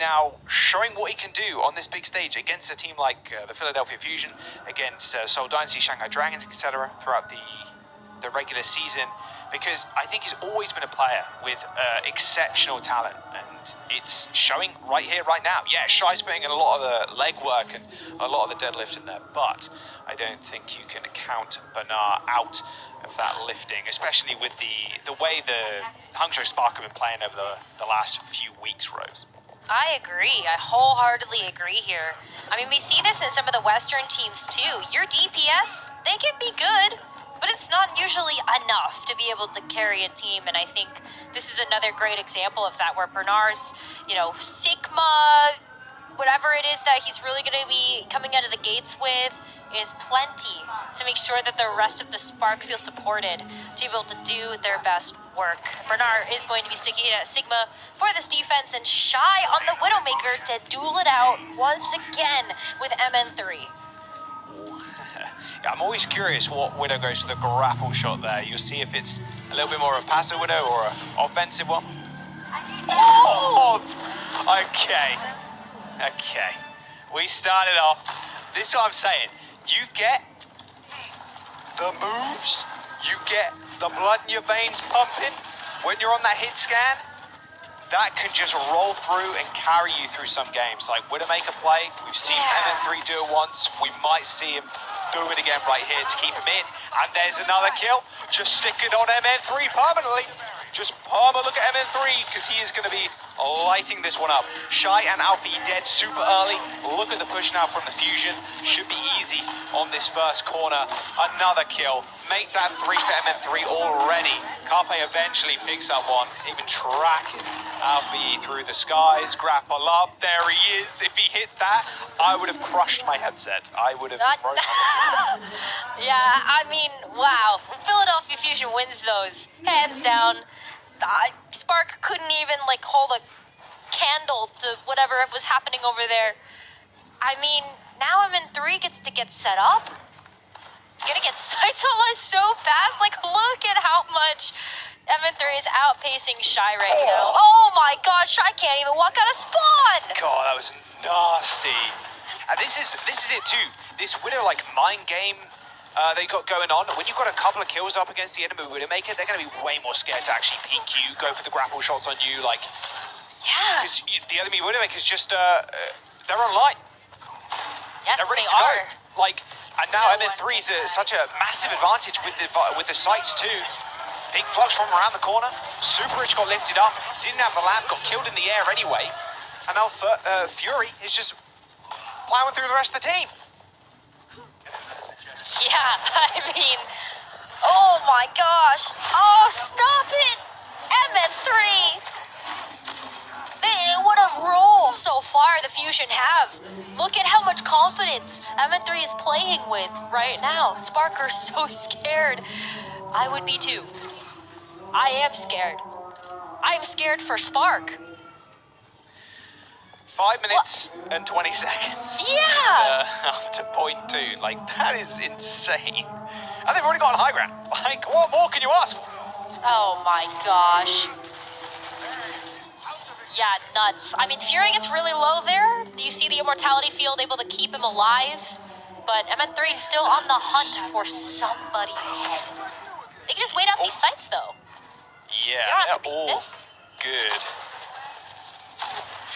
now showing what he can do on this big stage against a team like the Philadelphia Fusion, against Seoul Dynasty, Shanghai Dragons, etc. throughout the regular season, because I think he's always been a player with exceptional talent, and it's showing right here, right now. Yeah, Shai's putting in a lot of the leg work and a lot of the deadlift in there, but I don't think you can count Bernard out of that lifting, especially with the way the Hangzhou Spark have been playing over the last few weeks, Rose. I agree. I wholeheartedly agree here. I mean, we see this in some of the Western teams too. Your DPS, they can be good, but it's not usually enough to be able to carry a team, and I think this is another great example of that, where Bernard's, Sigma, whatever it is that he's really going to be coming out of the gates with, is plenty to make sure that the rest of the Spark feel supported to be able to do their best work. Bernard is going to be sticking at Sigma for this defense, and Shai on the Widowmaker to duel it out once again with MN3. Yeah, I'm always curious what Widow goes for the grapple shot there. You'll see if it's a little bit more of a passive Widow or an offensive one. Oh! Okay. We started off. This is what I'm saying. You get the moves, you get the blood in your veins pumping when you're on that hit scan. That can just roll through and carry you through some games. Like Widowmaker play, we've seen MN3 do it once. We might see him do it again right here to keep him in. And there's another kill. Just stick it on MN3 permanently. Just look at MN3, because he is going to be lighting this one up. Shai and Alpha E dead super early. Look at the push now from the Fusion. Should be easy on this first corner. Another kill. Make that 3 for MN3 already. Carpe eventually picks up one. Even tracking Alpha E through the skies. Grapple up. There he is. If he hit that, I would have crushed my headset. I would have broken it. Yeah, I mean, wow. Philadelphia Fusion wins those. Hands down. Spark couldn't even hold a candle to whatever was happening over there. I mean, now MN3 gets to get set up. Gonna get sights on us so fast. Look at how much MN3 is outpacing Shai right now. Oh my god, Shai can't even walk out of spawn! God, that was nasty. And this is it too. This Widow mind game they got going on. When you've got a couple of kills up against the enemy Widowmaker, they're going to be way more scared to actually peek you, go for the grapple shots on you. Yeah. Because the enemy Widowmaker's just, they're online. Yes, they're ready they to are. go. And now MN3's such a massive advantage with the sights too. Big flux from around the corner. Super Rich got lifted up. Didn't have the lamp, got killed in the air anyway. And now Fury is just plowing through the rest of the team. Yeah, I mean, oh my gosh. Oh, stop it. MN3. What a roll so far the Fusion have. Look at how much confidence MN3 is playing with right now. Sparker's so scared. I would be too. I am scared. I am scared for Spark. 5 minutes and 20 seconds. Yeah! Up to point 2. That is insane. And they've already got high ground. What more can you ask for? Oh my gosh. Yeah, nuts. I mean, Fury gets really low there. You see the immortality field able to keep him alive. But MN3 is still on the hunt for somebody's head. They can just wait out these sites, though. Yeah, you don't have to all beat this. good.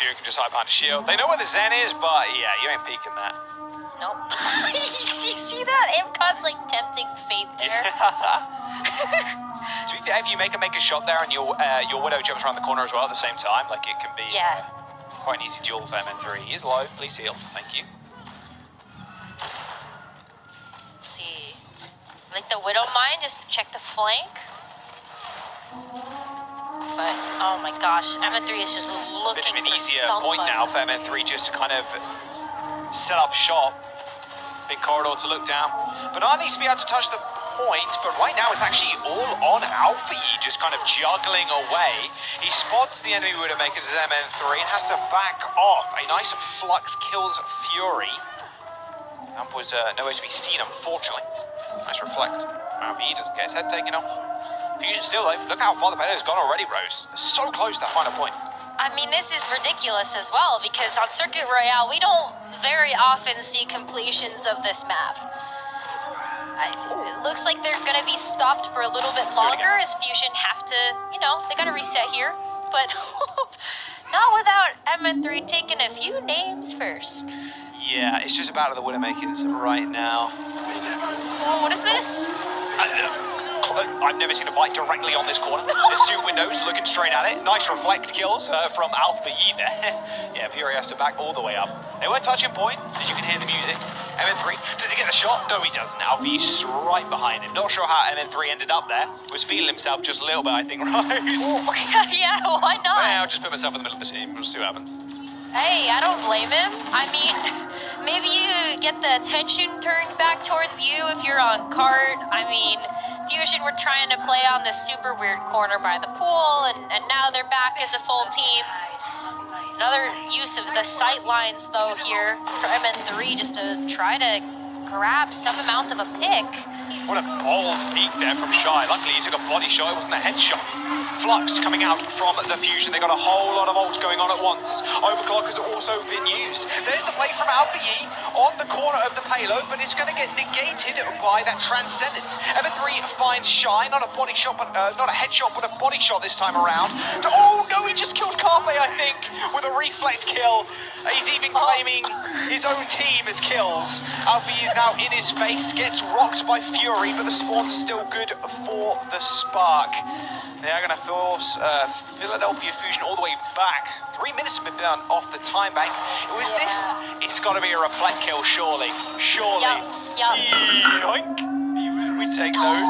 Fury can just hide behind a shield. They know where the Zen is, but yeah, you ain't peeking that. Nope. You see that? Imcot's tempting fate there. To be fair, if you make a shot there and your Widow jumps around the corner as well at the same time, it can be quite an easy duel for MN3. He's low. Please heal. Thank you. Let's see. The Widow mine just to check the flank. But, oh my gosh, MN3 is just looking Bit of an for easier somebody. point now for MN3 just to kind of set up shop. Big corridor to look down. Bernard needs to be able to touch the point, but right now it's actually all on Alpha E, just kind of juggling away. He spots the enemy Widowmaker as MN3 and has to back off. A nice flux kills Fury. Amp was nowhere to be seen, unfortunately. Nice reflect. Alpha E doesn't get his head taken off. Fusion still though. Look how far the payload's gone already, Rose. They're so close to that final point. I mean, this is ridiculous as well, because on Circuit Royale, we don't very often see completions of this map. It looks like they're gonna be stopped for a little bit longer as Fusion have to, you know, they gotta reset here. But not without MN3 taking a few names first. Yeah, it's just about the Widowmakers right now. Oh, what is this? I've never seen a bite directly on this corner. There's two windows looking straight at it. Nice reflect kills from Alpha E there. Yeah, Fury has to back all the way up. They weren't touching point, as you can hear the music. MN3, does he get the shot? No, he doesn't. Alpha E's right behind him. Not sure how MN3 ended up there. Was feeling himself just a little bit, I think, right? Yeah, why not? Yeah, I'll just put myself in the middle of the team. We'll see what happens. Hey, I don't blame him. I mean, maybe you get the attention turned back towards you if you're on cart. I mean, Fusion were trying to play on this super weird corner by the pool, and now they're back as a full team. Another use of the sight lines, though, here for MN3, just to try to grab some amount of a pick. What a bold peek there from Shy. Luckily, he took a body shot. It wasn't a headshot. Flux coming out from the Fusion. They got a whole lot of ults going on at once. Overclock has also been used. There's the play from Alpha Yi on the corner of the payload, but it's going to get negated by that Transcendence. MN3 finds Shy. Not a body shot, but not a headshot, but a body shot this time around. Oh no, he just killed Carpe, I think, with a reflect kill. He's even claiming his own team as kills. Alpha Yi is now in his face, gets rocked by Fury, but the spawns are still good for the Spark. They are going to force Philadelphia Fusion all the way back. 3 minutes have been done off the time bank. Was this? It's got to be a reflect kill, surely. Surely. Yup. Yoink. We take those.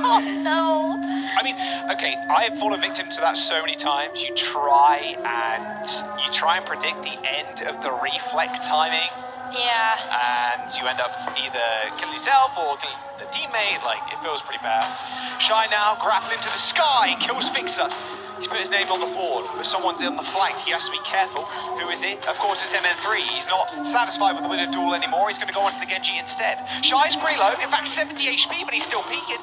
Oh no. I mean, okay, I have fallen victim to that so many times. You try and predict the end of the reflect timing. Yeah. And you end up either killing yourself or the teammate. Like, it feels pretty bad. Shy now, grappling to the sky, kills Fixer. He's put his name on the board, but someone's on the flank. He has to be careful. Who is it? Of course, it's MN3. He's not satisfied with the winner duel anymore. He's going to go onto the Genji instead. Shy's pretty low. In fact, 70 HP, but he's still peeking.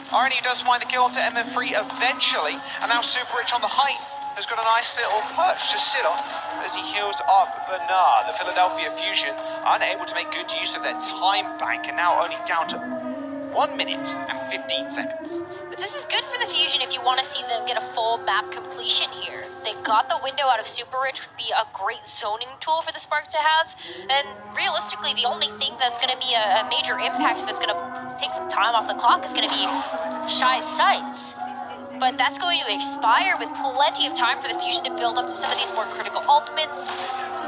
Irony does find the kill onto MN3 eventually. And now Super Rich on the height has got a nice little perch to sit on as he heals up Bernard. The Philadelphia Fusion unable to make good use of their time bank and now only down to 1 minute and 15 seconds. But this is good for the Fusion if you want to see them get a full map completion here. They got the window out of Super Rich, would be a great zoning tool for the Spark to have. And realistically, the only thing that's going to be a major impact that's going to take some time off the clock is going to be Shy's sights. But that's going to expire with plenty of time for the Fusion to build up to some of these more critical ultimates.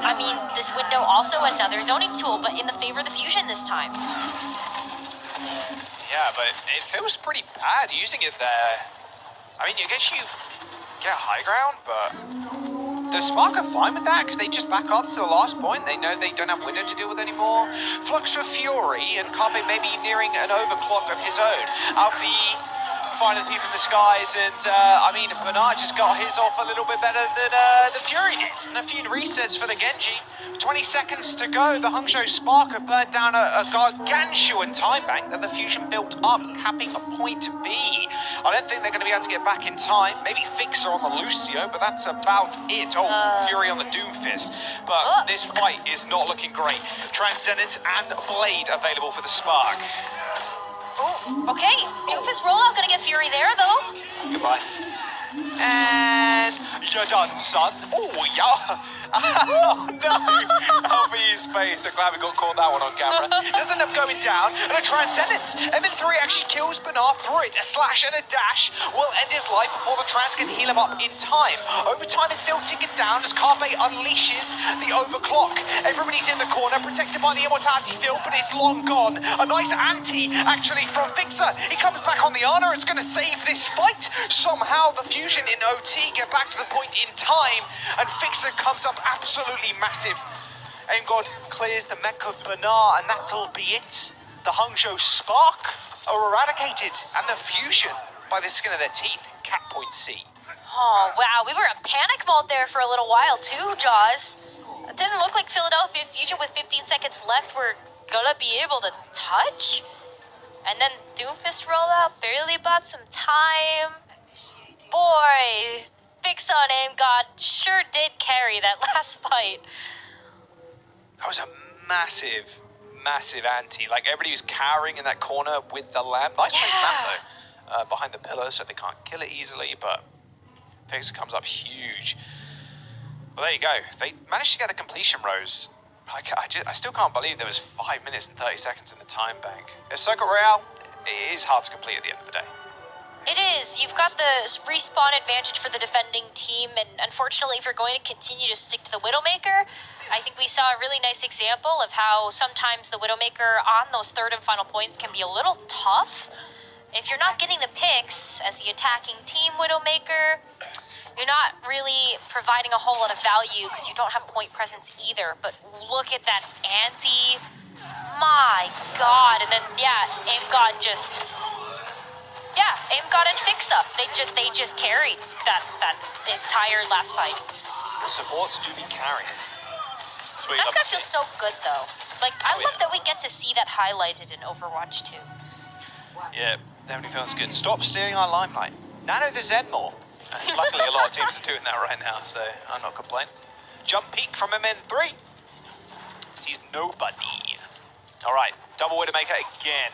I mean, this window also another zoning tool, but in the favor of the Fusion this time. Yeah, but it feels pretty bad using it there. I mean, I guess you get high ground, but the Spark are fine with that because they just back up to the last point. They know they don't have window to deal with anymore. Flux for Fury, and Carpe may be nearing an overclock of his own. Alfie finding people in the skies, and I mean, Bernard just got his off a little bit better than the Fury did. And a few resets for the Genji. 20 seconds to go. The Hangzhou Spark have burnt down a gargantuan time bank that the Fusion built up, capping a point B. I don't think they're going to be able to get back in time. Maybe Fixer on the Lucio, but that's about it. Oh, Fury on the Doomfist. But this fight is not looking great. Transcendence and Blade available for the Spark. Oh, okay. Doofus rollout gonna get Fury there, though. Goodbye. And you're done, son. Oh, yeah. Oh, no. Alfie's face. I'm glad we got caught that one on camera. Does end up going down, and a Transcendence. MN3 actually kills Bernard through it. A slash and a dash will end his life before the Trans can heal him up in time. Overtime is still ticking down as Carpe unleashes the overclock. Everybody's in the corner, protected by the immortality field, but it's long gone. A nice anti, actually, from Fixer. He comes back on the Ana. It's going to save this fight. Somehow, the Fusion in OT get back to the point in time, and Fixer comes up absolutely massive. Aim God clears the mech of Bernard, and that'll be it. The Hangzhou Spark are eradicated, and the Fusion, by the skin of their teeth, cap point C. Oh, wow. We were in panic mode there for a little while, too, Jaws. It didn't look like Philadelphia Fusion with 15 seconds left were gonna be able to touch. And then Doomfist rollout barely bought some time. Boy, Fix on Aim God sure did carry that last fight. That was a massive, massive ante. Like, everybody was cowering in that corner with the lamp. Nice place lamp, though. Behind the pillar, so they can't kill it easily, but Fixer comes up huge. Well, there you go. They managed to get the completion rows. I still can't believe there was 5 minutes and 30 seconds in the time bank. A Circuit Royale, it is hard to complete at the end of the day. It is. You've got the respawn advantage for the defending team, and unfortunately, if you're going to continue to stick to the Widowmaker, I think we saw a really nice example of how sometimes the Widowmaker on those third and final points can be a little tough. If you're not getting the picks as the attacking team Widowmaker, you're not really providing a whole lot of value because you don't have point presence either. But look at that ante. My God. And then, yeah, Aim God just... Yeah, Aim God and Fix Up. They just carried that entire last fight. The supports do be carrying. That's gotta feel so good, though. Like, I love that we get to see that highlighted in Overwatch 2. Yeah, definitely feels good. Stop stealing our limelight. Nano the Zen more. Luckily, a lot of teams are doing that right now, so I'm not complaining. Jump peek from MN3. Sees nobody. All right, double Widowmaker again.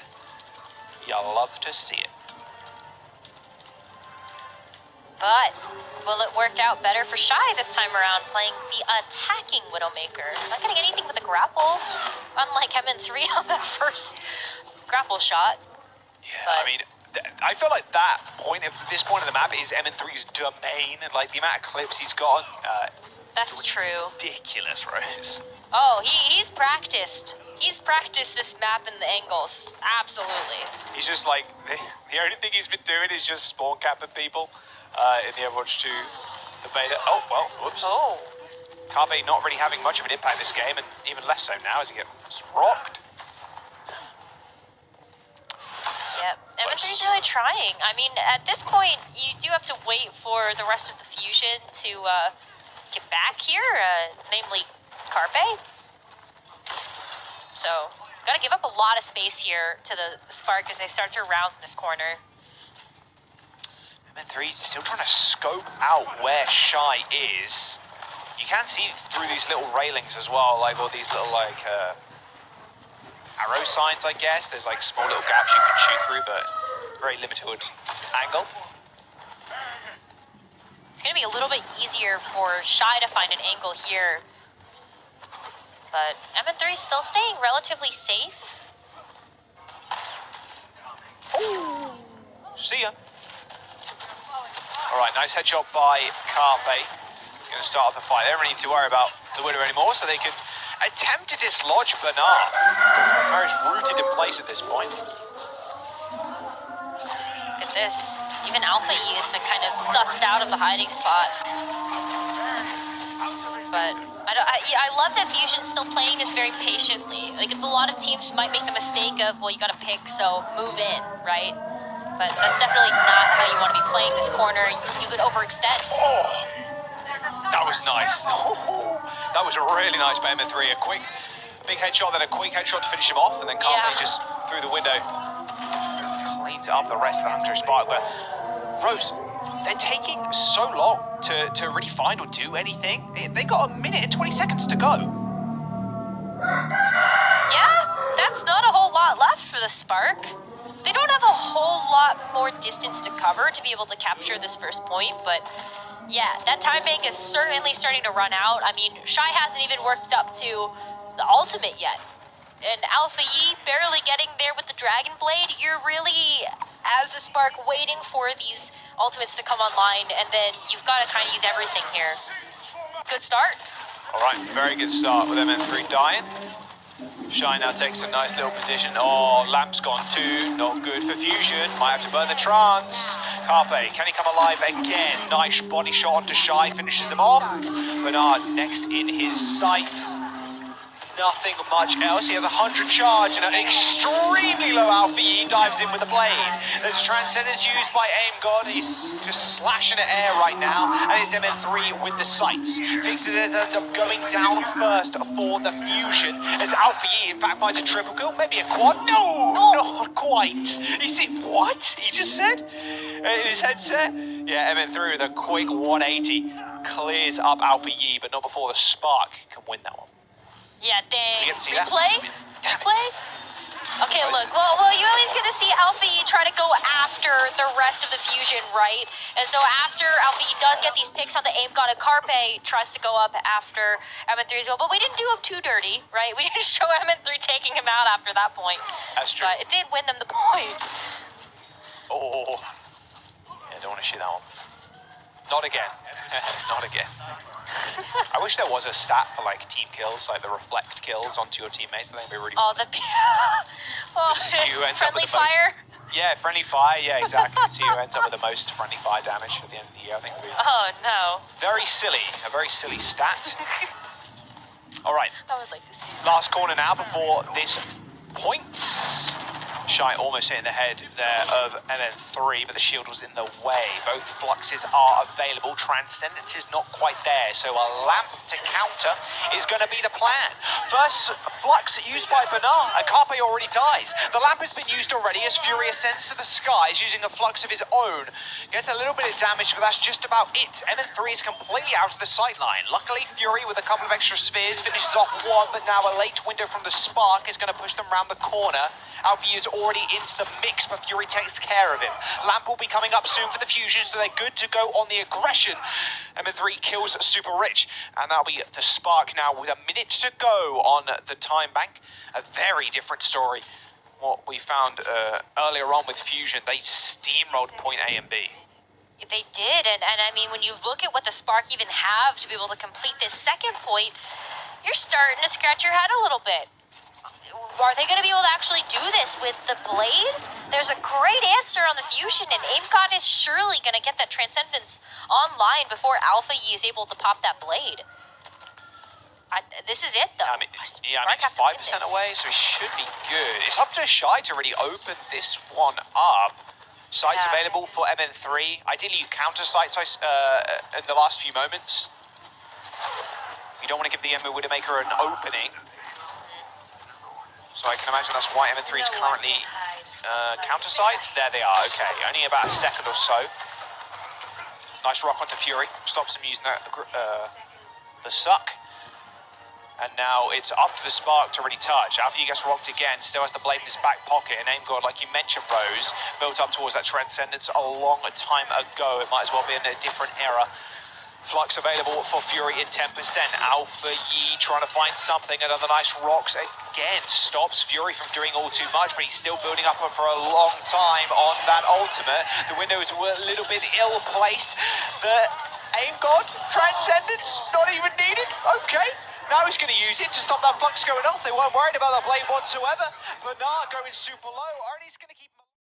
You'll love to see it. But will it work out better for Shy this time around, playing the attacking Widowmaker? Not getting anything with a grapple, unlike MN3 on that first grapple shot. Yeah, but I mean, I feel like this point of the map is MN3's domain, and like the amount of clips he's got. That's true. Ridiculous, Rose. Oh, he's practiced. He's practiced this map and the angles. Absolutely. He's just like, the only thing he's been doing is just spawn capping people in the Overwatch 2 the beta. Oh, well, whoops. Oh. Carpe not really having much of an impact this game, and even less so now as he gets rocked. Yep, MN3's really trying. I mean, at this point, you do have to wait for the rest of the fusion to get back here, namely Carpe. So, gotta give up a lot of space here to the Spark as they start to round this corner. MN3 still trying to scope out where Shy is. You can see through these little railings as well, like all these little like arrow signs, I guess. There's like small little gaps you can shoot through, but very limited angle. It's gonna be a little bit easier for Shy to find an angle here. But MN3 is still staying relatively safe. Ooh. See ya. All right, nice headshot by Carpe. Going to start off the fight. They don't really need to worry about the winner anymore, so they can attempt to dislodge Bernard. Bernard is rooted in place at this point. Look at this. Even Alpha E has been kind of sussed out of the hiding spot. But I love that Fusion's still playing this very patiently. Like, a lot of teams might make the mistake of, well, you gotta pick, so move in, right? But that's definitely not how you want to be playing this corner. You could overextend. Oh, that was nice. That was a really nice by MN3. A big headshot, then a quick headshot to finish him off, and then Carpe just through the window cleans up the rest of the Hunter Spark. But Rose, they're taking so long to really find or do anything. They got a minute and 20 seconds to go. Yeah, that's not a whole lot left for the Spark. They don't have a whole lot more distance to cover to be able to capture this first point, but yeah, that time bank is certainly starting to run out. I mean, Shy hasn't even worked up to the ultimate yet. And Alpha Yi barely getting there with the Dragon Blade. You're really, as a Spark, waiting for these ultimates to come online, and then you've got to kind of use everything here. Good start. All right, very good start with MN3 dying. Shy now takes a nice little position. Oh, Lamp's gone too. Not good for Fusion. Might have to burn the trance. Carpe, can he come alive again? Nice body shot onto Shy, finishes him off. Bernard's next in his sights. Nothing much else. He has 100 charge and an extremely low Alpha E dives in with the blade. There's Transcendence used by Aim God. He's just slashing at air right now. And it's MN3 with the sights. Fixes ends up going down first for the Fusion. As Alpha E in fact finds a triple kill, maybe a quad. No, not quite. He said, what? He just said in his headset. Yeah, MN3 with a quick 180 clears up Alpha Yi, but not before the Spark can win that one. Yeah, dang. You get to see that? Replay? Replay? Okay, look. Well, you at least get to see Alpha Yi try to go after the rest of the Fusion, right? And so after Alpha Yi does get these picks on the aim gun, and Carpe tries to go up after MN3 as well. But we didn't do him too dirty, right? We didn't show MN3 taking him out after that point. That's true. But it did win them the point. Oh. Yeah, don't want to shoot that one. Not again. Not again. I wish there was a stat for like team kills, like the reflect kills onto your teammates. I think it'd be really. Oh, the friendly fire. Yeah, friendly fire. Yeah, exactly. See who ends up with the most friendly fire damage at the end of the year. I think it'd be Oh no. very silly. A very silly stat. All right. I would like to see. Last corner now before this point. Shy almost hitting the head there of MN3, but the shield was in the way. Both fluxes are available. Transcendence is not quite there, so a lamp to counter is going to be the plan. First flux used by Bernard, and Carpe already dies. The lamp has been used already as Fury ascends to the skies using a flux of his own. Gets a little bit of damage, but that's just about it. MN3 is completely out of the sight line. Luckily, Fury with a couple of extra spheres finishes off one, but now a late window from the Spark is going to push them around the corner. Alfie is already into the mix, but Fury takes care of him. Lamp will be coming up soon for the Fusion, so they're good to go on the aggression. MN3 kills Super Rich, and that'll be the Spark now with a minute to go on the time bank. A very different story. What we found earlier on with Fusion, they steamrolled point A and B. They did, and I mean, when you look at what the Spark even have to be able to complete this second point, you're starting to scratch your head a little bit. Are they going to be able to actually do this with the Blade? There's a great answer on the Fusion, and AimGod is surely going to get that Transcendence online before Alpha Yi is able to pop that Blade. This is it, though. I mean, it's 5% away, so he should be good. It's up to Shy to really open this one up. Sights available for MN3. Ideally, you counter sights in the last few moments. You don't want to give the Ember Widowmaker an opening. So I can imagine that's why MN3 is currently counter sights. There they are, okay. Only about a second or so. Nice rock onto Fury. Stops him using the suck. And now it's up to the Spark to really touch. After he gets rocked again, still has the Blade in his back pocket. And AimGod, like you mentioned, Rose, built up towards that Transcendence a long time ago. It might as well be in a different era. Flux available for Fury in 10%. Alpha Yi trying to find something. Another nice rocks again. Stops Fury from doing all too much, but he's still building up for a long time on that ultimate. The window is a little bit ill-placed. The AimGod Transcendence, not even needed. Okay. Now he's going to use it to stop that flux going off. They weren't worried about the Blade whatsoever. Bernard going super low. Arnie's going to keep...